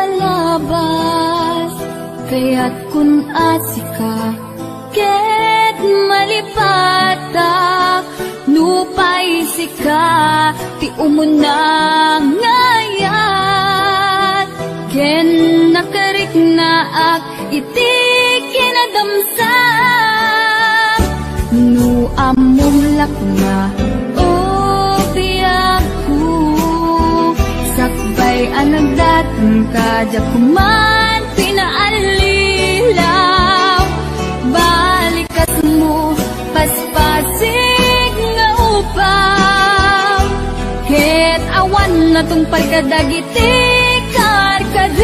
palabas, kaya't kun asika ket malipatak nupay sika ti umuna ngayat ken nakarik naak iti kinadamsak nu amulak na o biyagku sakbay anagdateng kadya kuman pinaalilaw balikas mo paspasig nga upaw ket awan na tong pagkadagiti karkadip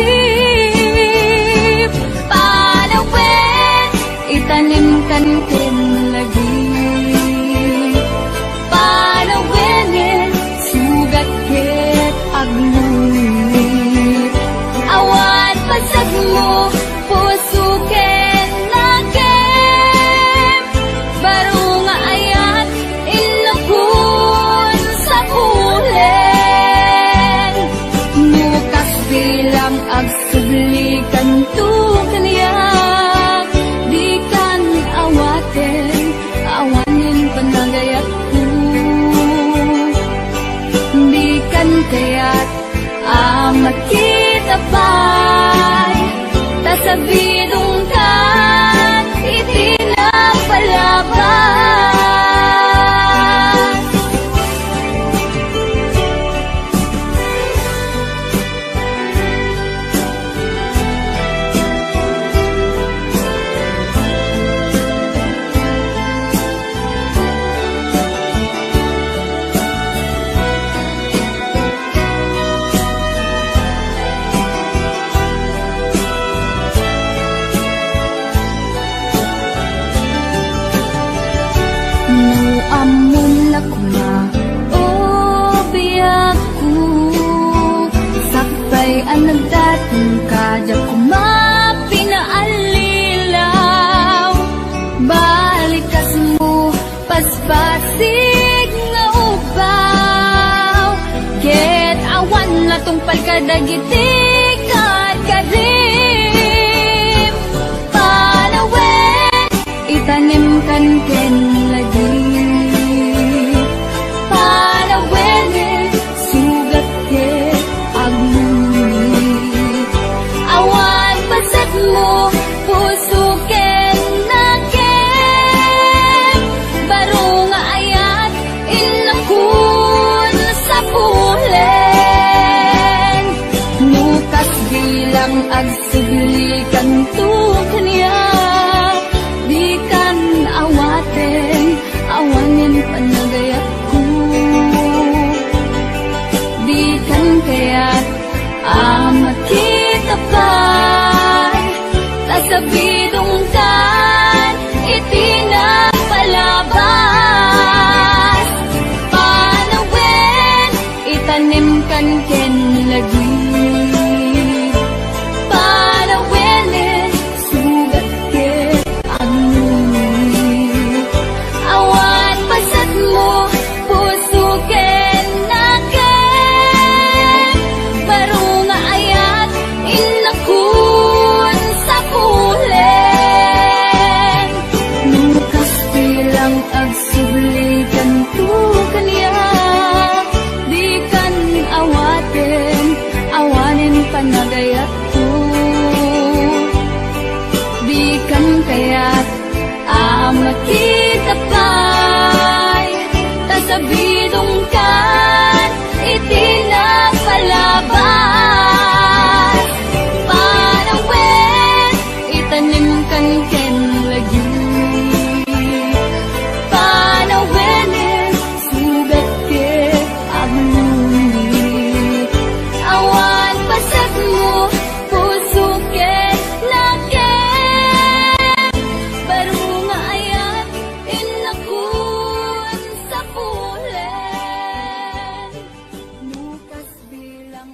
panawin itanim kan ken lagi panawin sugat ket aglulit awan pasag mo puso ken nagem baro nga ayat inakun sa pulen nukas bilang agsublikan tu kaniyak di kan awaten awanin panagayat ko di kan kaya't makita pa'y tasabidong ka itinapalabas. Amulak na o biyagku sakbay anagdateng kadya kumapinaalilaw balikas mo paspasig nga upaw ket awan na tong pagkadagiti karkadim panawin itanim kan ken lagi mo puso ken nagem baro nga ayat inakun sa pulen nukas bilang agsublikan tu kaniya di kan awaten awanin panagayat ko di kan kaya't makita pa'y tasabidong kan itinapalabas panawin itanim kan ken lagi panawin sugat ket aglulit awan pasat mo puso ken nagem baro nga ayat inakun sa pulen nukas bilang agsublikan tu kaniya di kan awaten awanin panagayat ko di kan kaya't makita pa'y tasabidong kan itinapalabas panawin itanim kan ken lagi panawin sugat ket aglulit awan pasag mo puso ket nagem baro nga ayat inakun sa pulen nukas bilang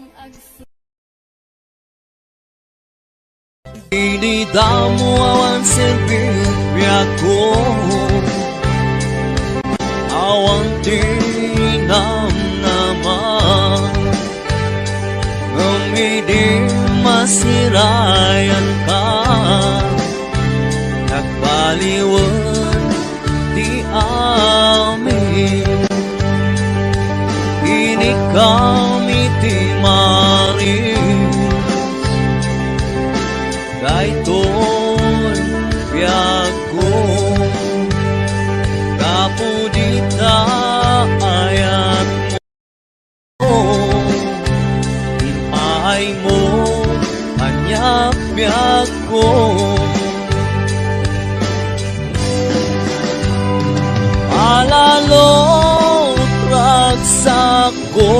Inidamo awan servirya awan tinam naman umidim nasirayan ka, nagbaliwan di amin. Ini kami ti marin, daytoy biag ko, kapudita ayat mo, tinay mo anyak biag ko. Alalo ragsak ko,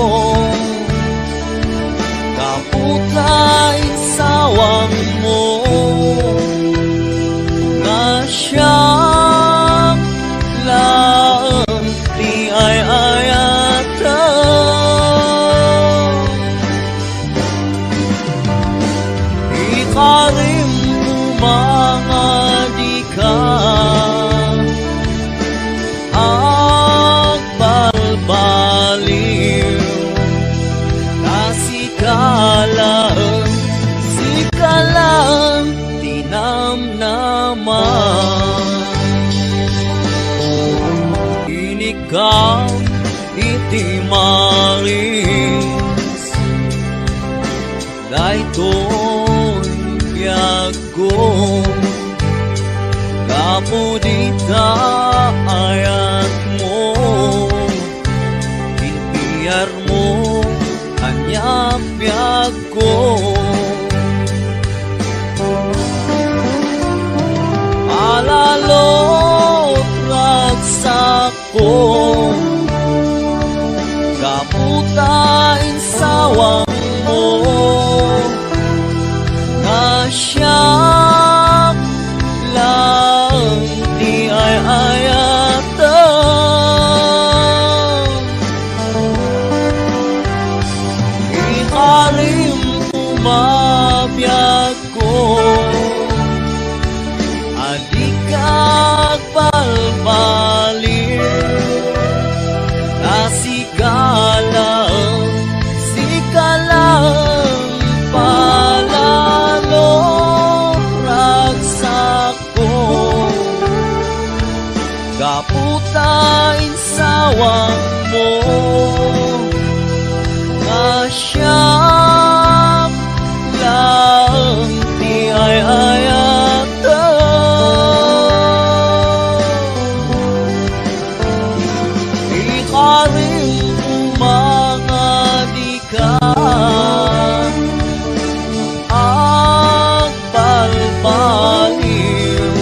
kaputay sawang mo, nga siyang lang di ay ayatan. Ikarim mga di ka agbalbaliw, sikalan tinamnaman. Inikam iti maris, daytoy biag ko, kapudita ayat mo, pinpiyar mo anyak biag ko. Alalo ragsak ko, kaputain sawang mo, nga siyang lang di ay ayatan. Ikarim umabiyag ko, adikag balbaliw, sikalang palalo ragsak ko, kaputain sawang mo, nga siyang lang di ay ayatan. Ikarim mga di ka agbalbaliw,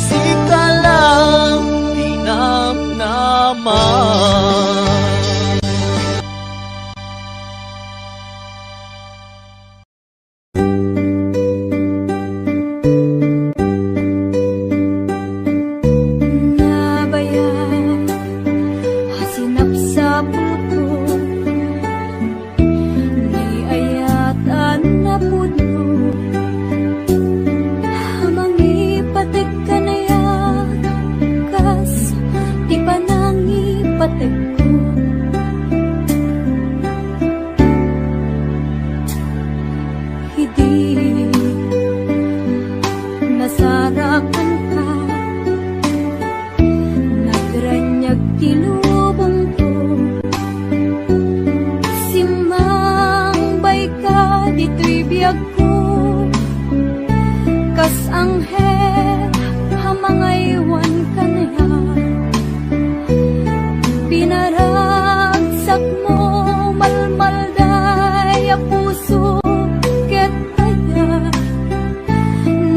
sikalang tinamnaman. Nabayan, hasinap sa puto, ni ayatan na puno, mangipatik ka na yan, kas di pa nangipatik ko. Hindi nasarakan ka, nagranyag tinubong ko, simambay ka dito'y biyag ko, kas anghel hamangaywan ka na yan, pinaragsak mo malmalday a puso ket kaya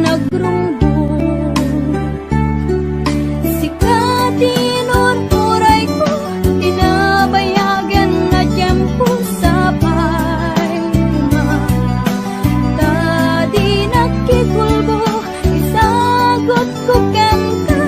nagrungbo. Sikatinurturay ko, tinabayagan na tiyempo sa pahinga, tadi nakikulbo, isagot ko ken ka,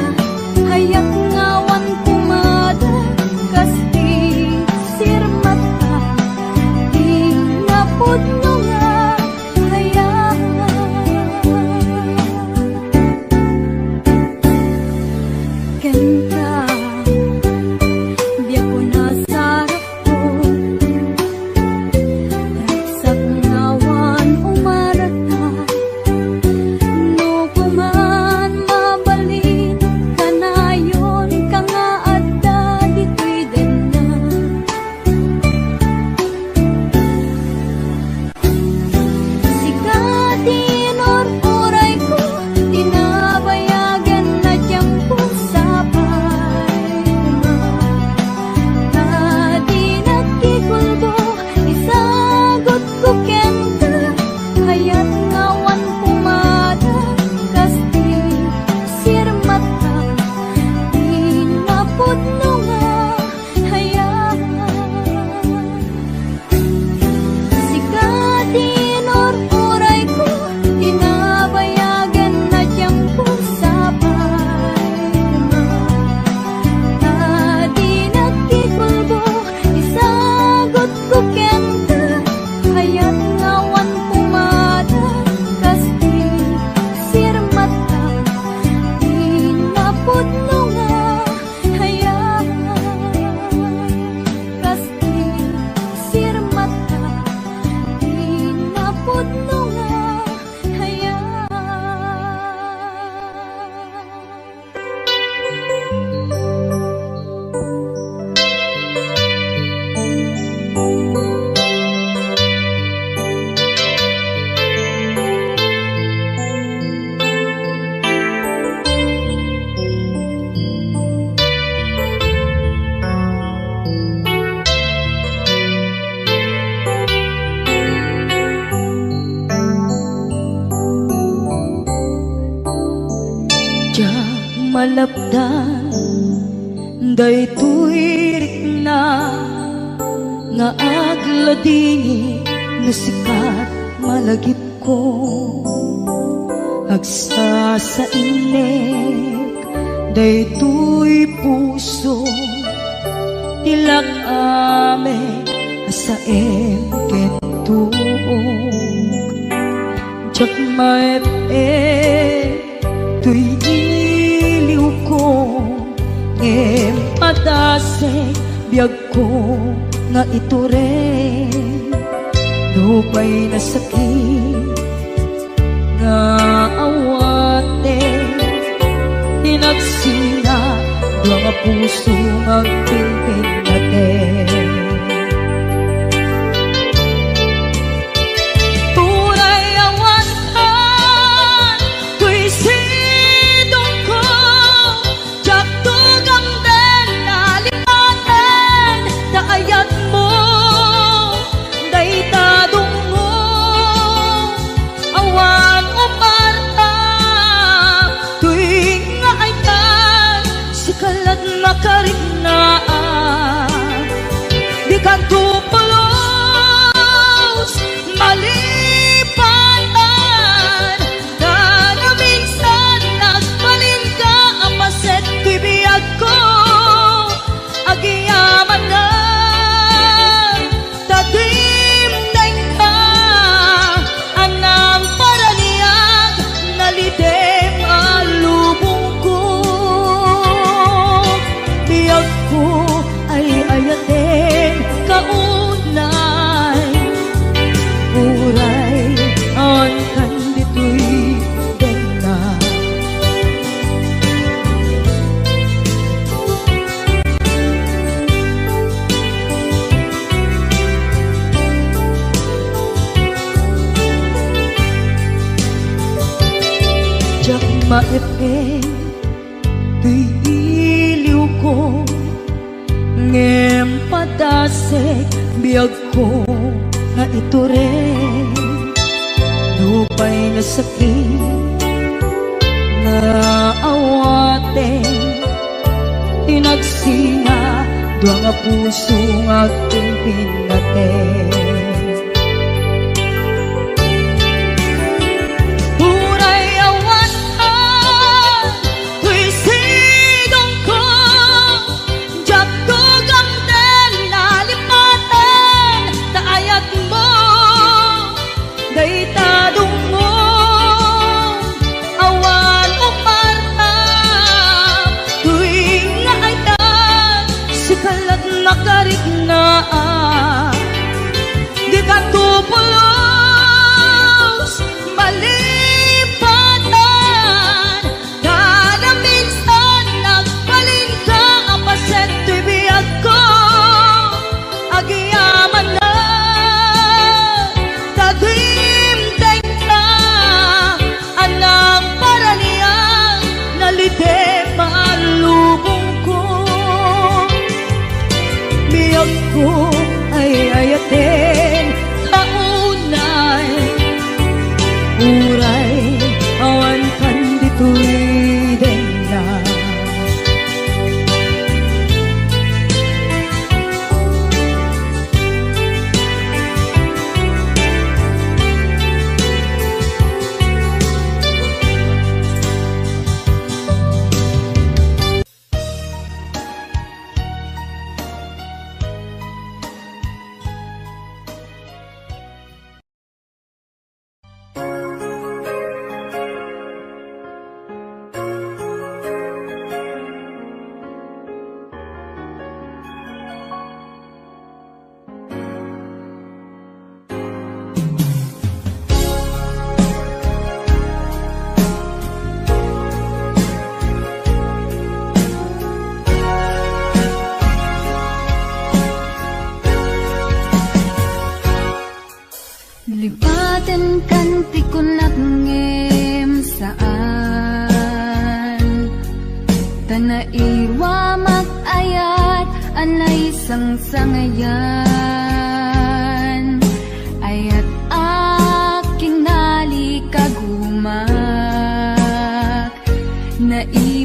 malabdan daytoy rikna nga agladini nga sikat malagip ko agsa sa inek daytoy puso tilak ame asaem kentuog jak maep tuy iliw ko ngem padasek biyag ko nga ito rin dupay na sakit nga awate tinagsinga dua nga puso magpilpil natin tunay awantan tuy sidong ko jak tugam den nalipaten daayat mo daytadong mo awan umarta tuwing nga ay tan sikalat makariknaan di ka tupulos malipatan na na minsan nagbalin ka apaset tuy biyag ko agiyaman na tatimdeng ka anang paraniyag nalidem alubong ko biyag ko ay ayaten kaunay uray ang kandito'y dena jak maepeng tuy iliw ko ngem padasek biyag ko nga ito rin dupay na sakit nga awate tinagsinga dua nga puso nga pimpin natin Uray awantan tuy sidong ko jak tugam den nalipaten daayat mo daytadong mo awan umarta tuwing nga ay tan sikalat makariknaan di ka tupulos malipatan kada minsan nagbalin ka apaset tuy biyag ko agiyaman na tagimdeng na anang paraniyang nalidem alubong ko biyag ko ay ayaten kaunay uray awan kandito'y dena Lipaten kanti ko nagngem saan Tanaiwa mag-ayat anay sangsangayan Ayat aking nalikaguma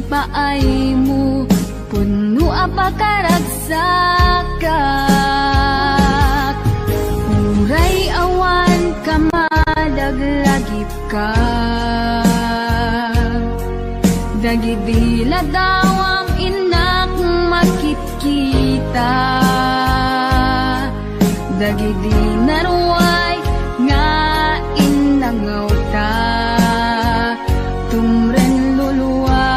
paay mo puno apakaragsakak uray awan kamadaglagip ka dagidila daw ang inak makikita dagidi naruay nga inangaw ta tumren luluwa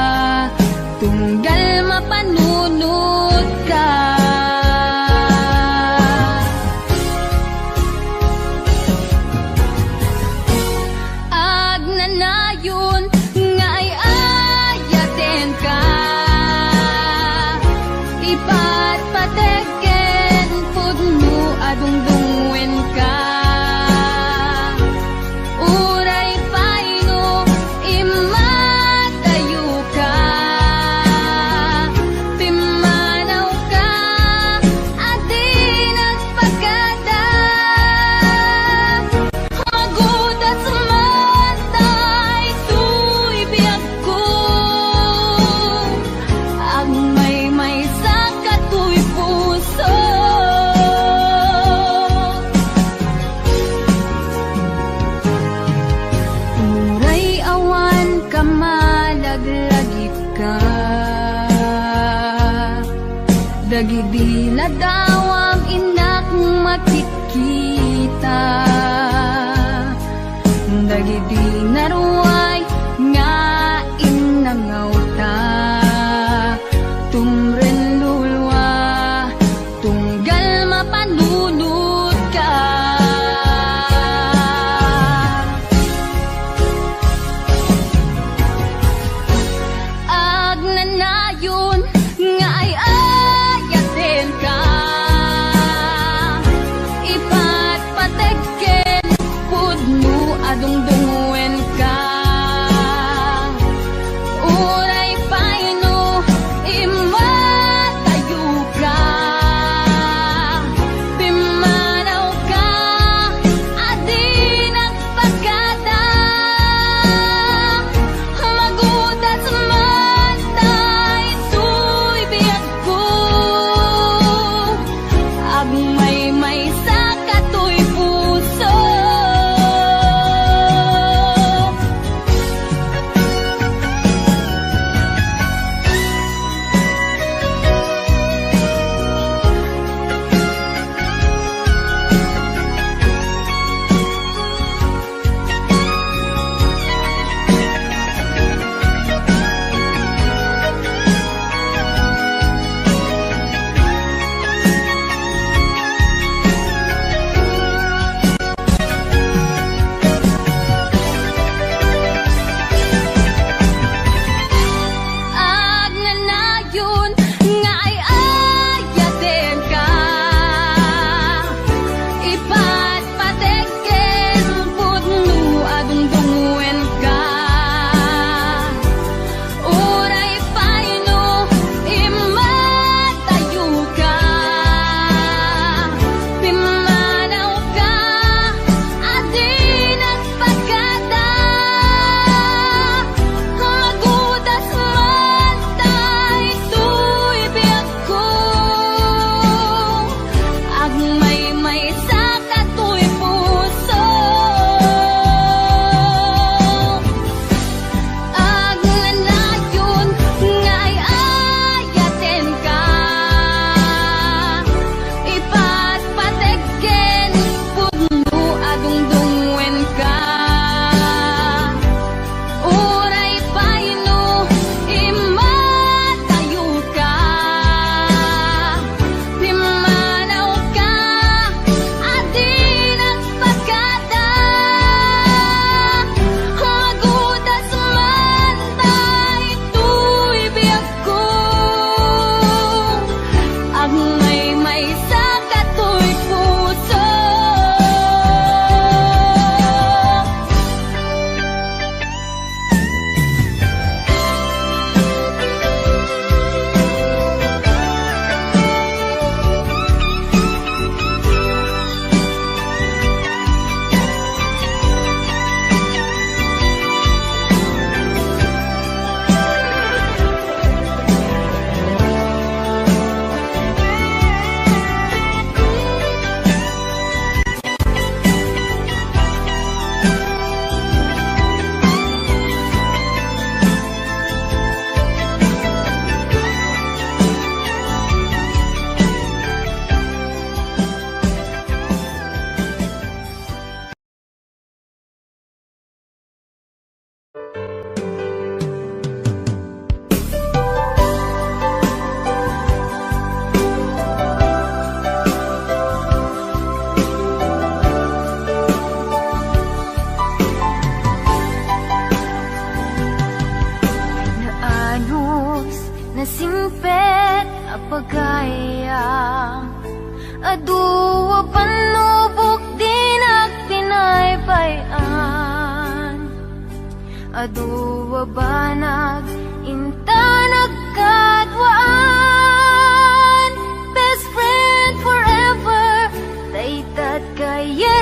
tunggal mapanunod ka agnanayon nga ay ayaten ka ipatpateken pudno adungdungwen ka uray paino imatayo ka pimanaw ka adi nagpagada magudat sumantay tuy biyag ko ang may sa katuy puso uray awan kamalaglagip ka dagidila daw ang inak makikita dagidi naruay nga inangaw ta tumren lulwa tunggal mapanunod ka agnanayon nga ay ayaten ka ipatpateken pudno adungdungwen ka Naanos na simpet apagayam Aduwa panubok din at pinaybayan Aduwa banag inta nagkadwaan Best friend forever daytat kayarikan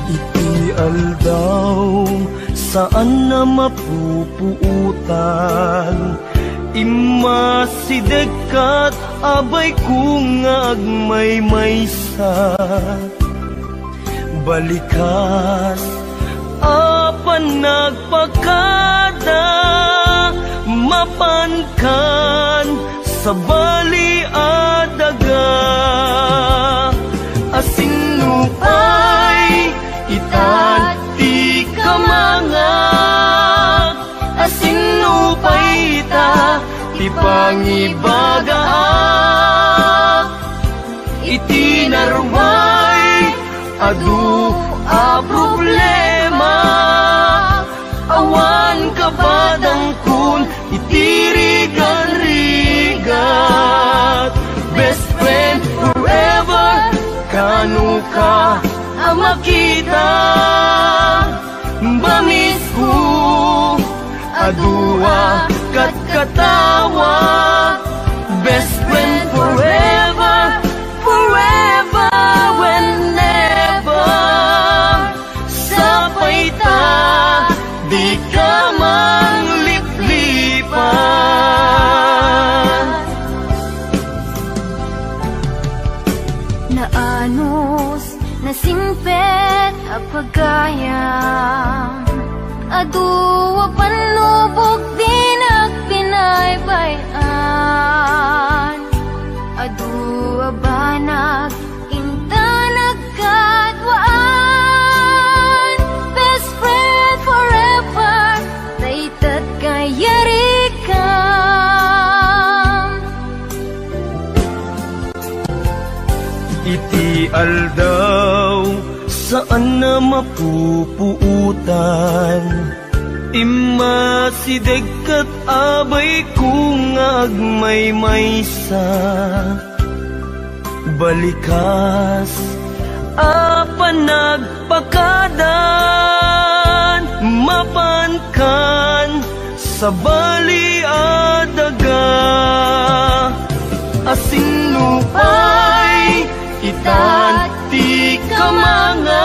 Iti aldaw saan na mapupuutan Imasidekat abay kung agmay-maysa Balikas apan nagpakada Mapankan sa bali adaga Asinupay itat di kamangak Asinupay ita ti pangibagaak Iti narway adu a problema Awan kabadang kun itirigan-rigat Best friend forever kanu ka ang makita Bamis ko adua kat katawa Best friend forever, forever whenever Sapay ta di ka mangliplipan Naanos na simpet apagayam Aduwa panubok din at pinaybayan Aduwa banag inta nagkadwaan Best friend forever daytat kayarikan Iti aldaw saan na mapupuutan Imasidekat abay kung agmay-maysa Balikas apan nagpakadan Mapankan sa bali adaga Asinupay itat di kamangak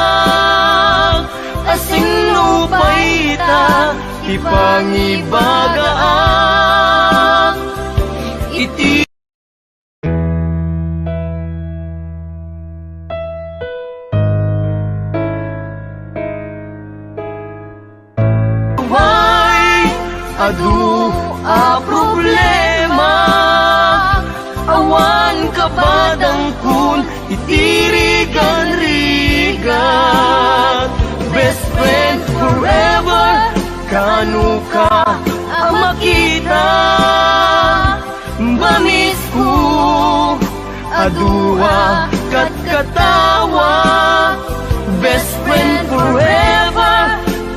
Asinupay ita ti pangibagaak Iti adu a problema Awan kabadang kun itirigan-rigan Best friend forever kanu ka ang makita Bamis ko adua kat katawa Best friend forever,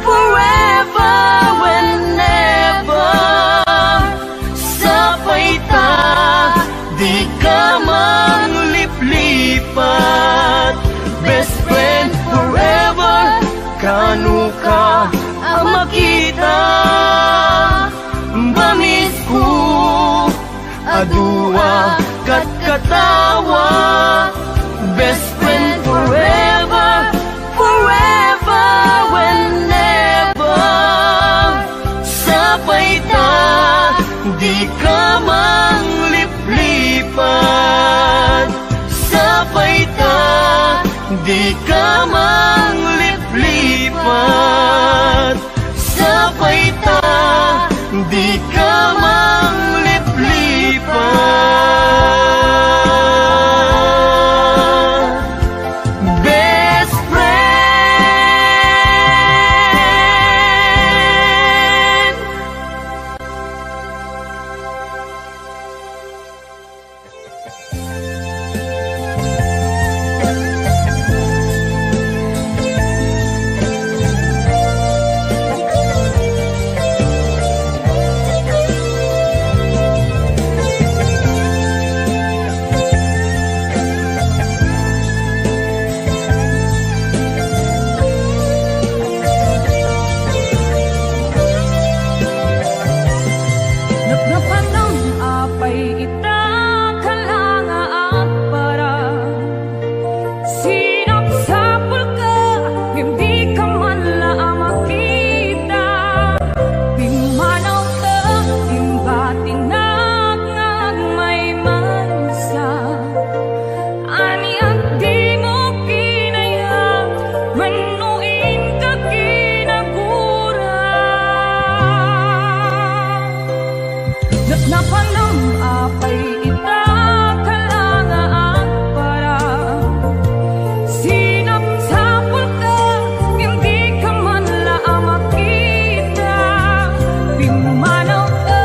forever whenever Sapay ta di ka mangliplipat Best friend forever kanu ka ang makita Bamis ko adua kat katawa Best friend forever, forever di ka mangliplipat. Sabay ta, di ka mangliplipat. Best friend. Napnapan ng apay ita kalanga at parang sinapsapul ka, hindi ka man lang makita. Bimanaw ka, imbatinag ngag may mansa. Ani at di mo kinaya, manuin ka kinagura. Napanam apay ita kalanga at parang sinapsapul ka, hindi ka man lang makita. Bimanaw ka,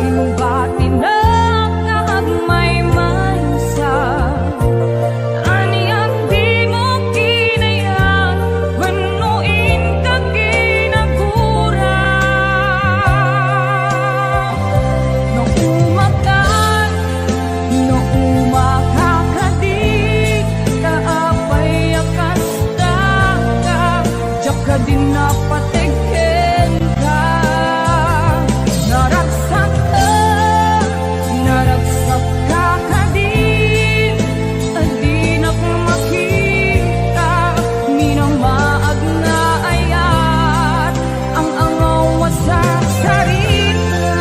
imbatinag ngag may mansa. Ani at di mo kinaya, manuin ka kinagura. No umakakadi, kaapay akas ka, jaka din napatigin ka. Naragsak ka kadin, adinak makita, minamaag na ayat, ang angaw sa sarita.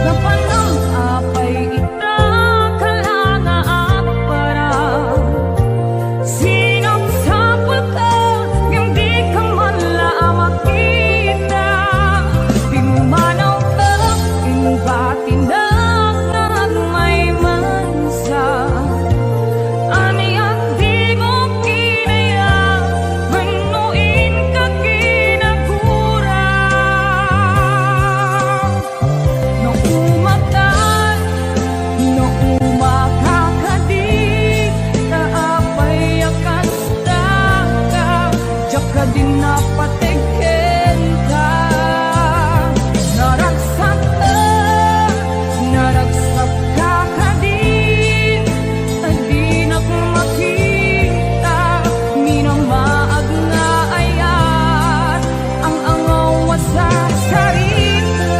Napanang apay ita kalanga at parang sinapsapul ka, hindi ka man lang makita. Bimanaw ka, imbatinag ngag may mansa. Ani at di mo kinaya, manuin ka kinagura. No umakakadi, kaapay akas ka, jaka din napatigin ka. Naragsak ka kadin, adinak makita, minamaag nga ayat, ang angaw sa sarita.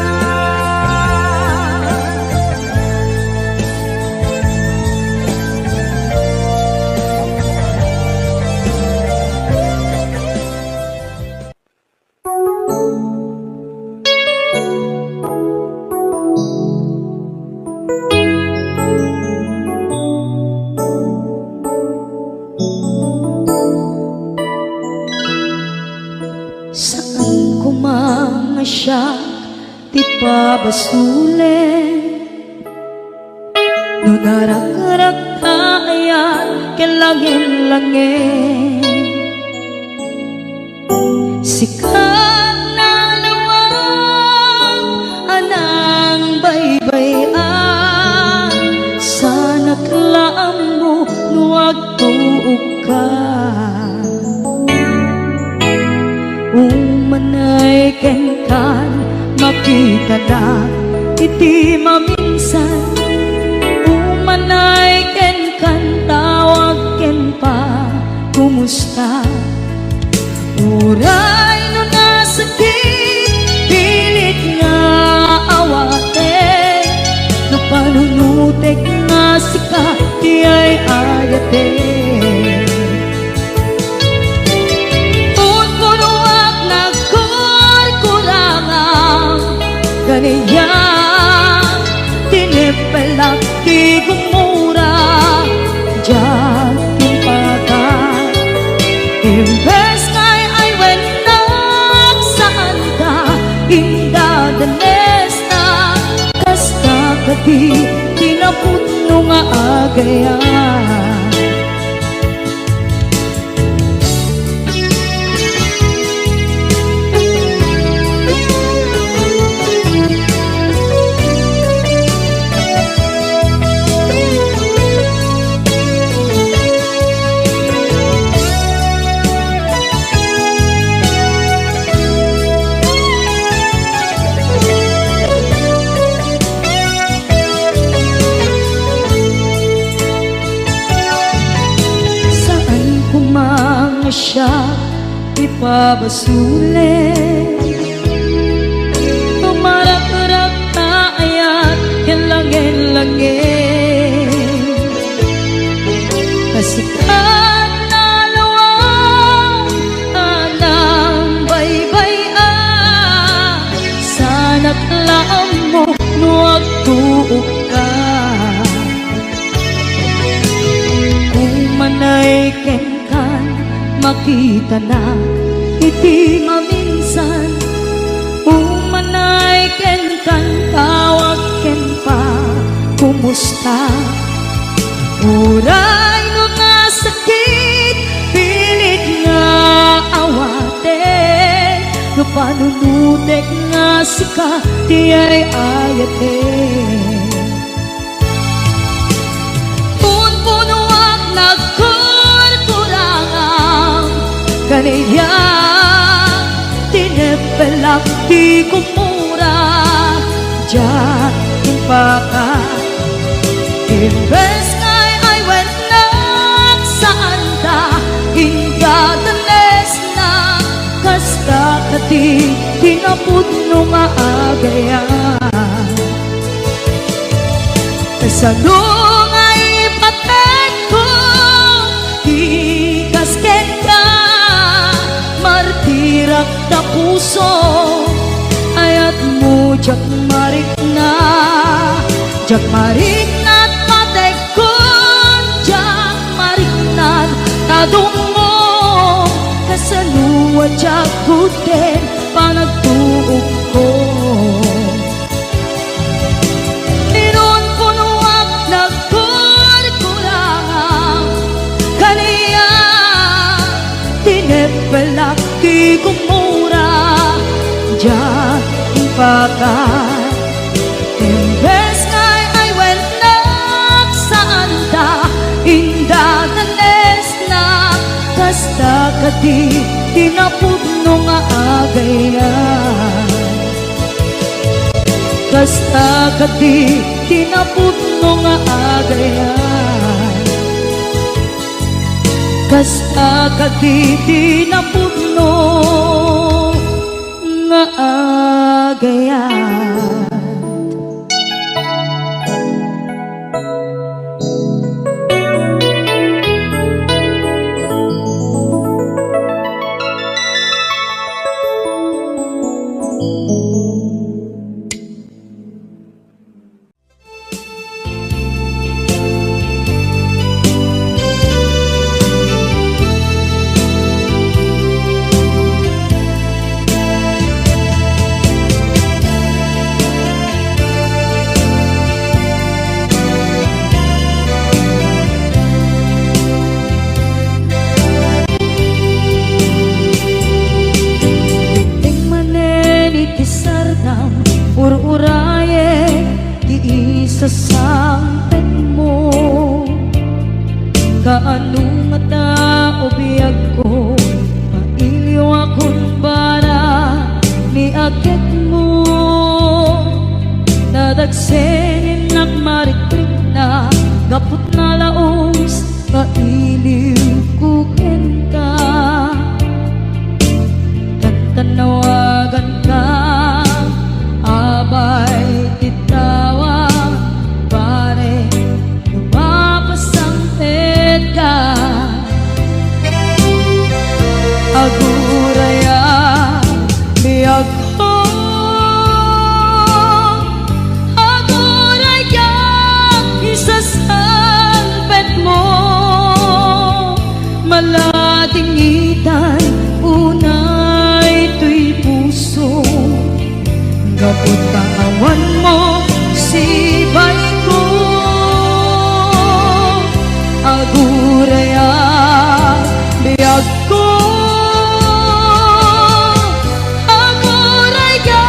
Saan ko mamasya, di pa basulin. No narak-arak na ayan, kilangin-langin. Sikat na lawang, anang baybayan. Sana't laam mo, nuwag tuog ka. Umanay kenkan, makita na iti maminsan. Umanay kenkan, tawag ken pa, kumusta? Uray no nasakit, ayate Un punuak nagkurkurangan Ganiya tinipelak di gumura Diyan timpakan Imbes ngay ay wenak saan ka Inda danes na Kasta kadi Tinaputno nga agayan siya ipabasuli Tumarak-rak na ayat Hilangin-langin Kasikat na lawang Anang baybay-an Sana't laam mo Nuwag tuog ka Kung manay kenkan Makita na iti maminsan Umanay ken kan tawag ken pa Kumusta Uray no nga sakit Pilit nga awate No panunutek nga sika Di ay ayate Punpunuak nagkurkurangan Kaniya tinipelak di kumura Diyan timpaka Imbes ngay ay wenak saan ka Inda danes na Kasta kati tinaputno nga agayan Kasanong ay patek ko Ikasken ka Martirak na puso Ayat mo jak marik na Jak marik na't patek ko Jak marik na't tadong mo Kasaluwa jak kuten Panagtuog ko Ninon punuak nagkurkurangan Kaniya tinipelak di kumura Diyan timpakan Imbes ngay ay wenak saan ta Inda danes na Kasta kadi tinaputno nga agayan Kasta kadi tinaputno nga agayan Kasta kadi tinaputno nga agayan sasampen mo kaanong mata o biyag ko mailiw akong bara ni akit mo nadagsenin nakmarikrik na gapot na laos mailiw kukin ka tanawagan ka abay titawa pare lumapasang edga Kapot kaawan mo sibay ko, aguraya biyag ko, aguraya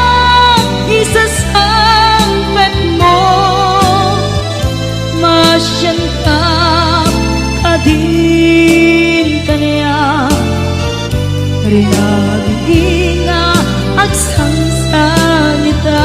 isasangpet mo, masyan ka kadin kanya, rinagi nga agsangsangita.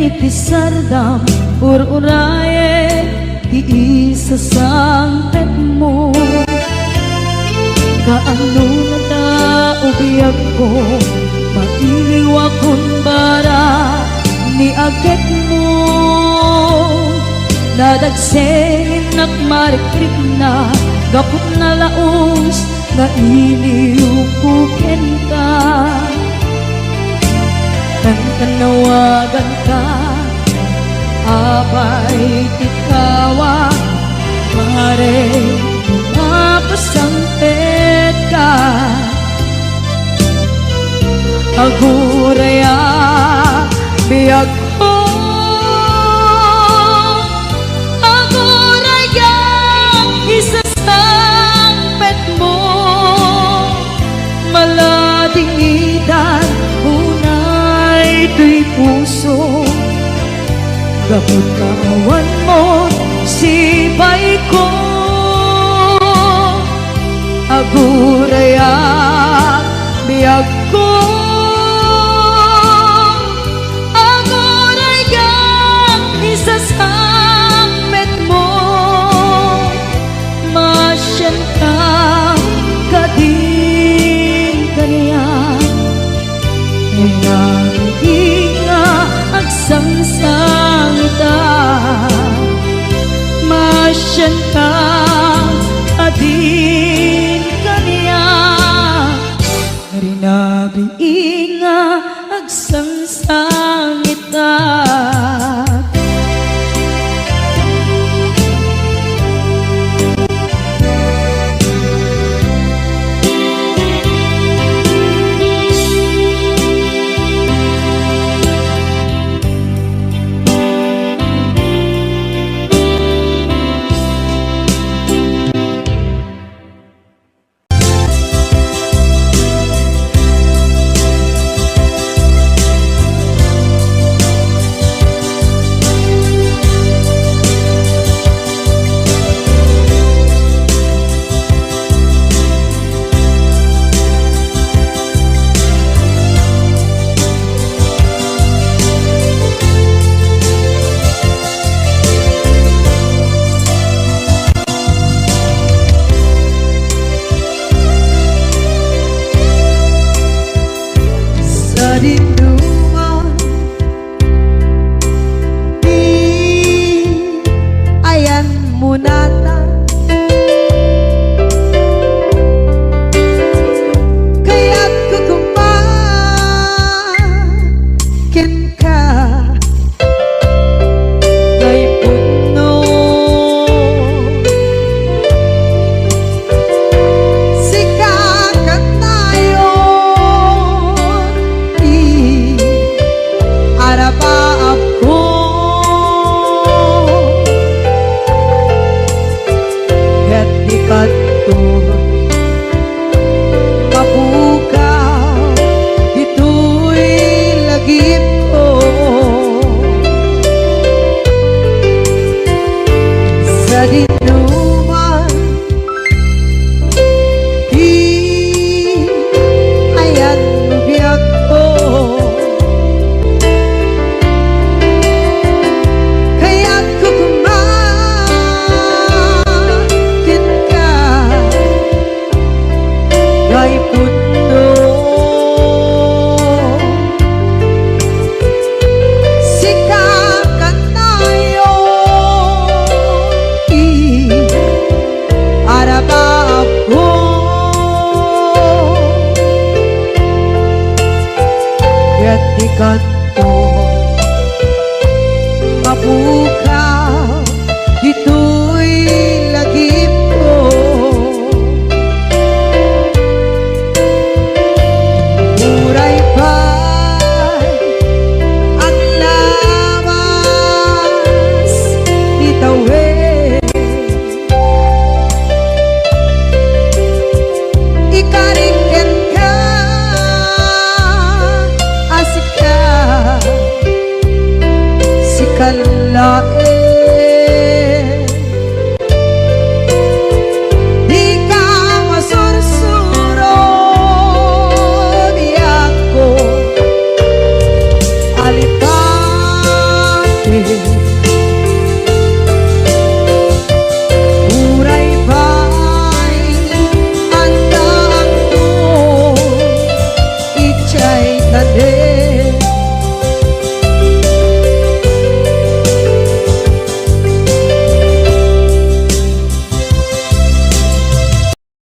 Itisardam ur-uraye iisasangpet mo, kaano na ta ubiyag ko, mailiwa kun bara ni agit mo, nadagsengin nagmarikrik na gapot na laos na iliukukin ka. Nang kanawagan ka, abay tikawa, mare mapasangpet ka. Aguraya biyag ko, aguraya isasangpet mo, malading idan ito'y puso. Kapot kaawan mo sibay ko, aguraya biyag ko, aguraya isasangpet mo, masyan ka kadin kanya. Nga agsangsangita, masyan ka adin kaniya, rinabi nga agsangsangita. ket di kanton mapukaw dito'y lagip ko. Muray pa'y ang lawas ni tawid, ikariken ka asika si kalae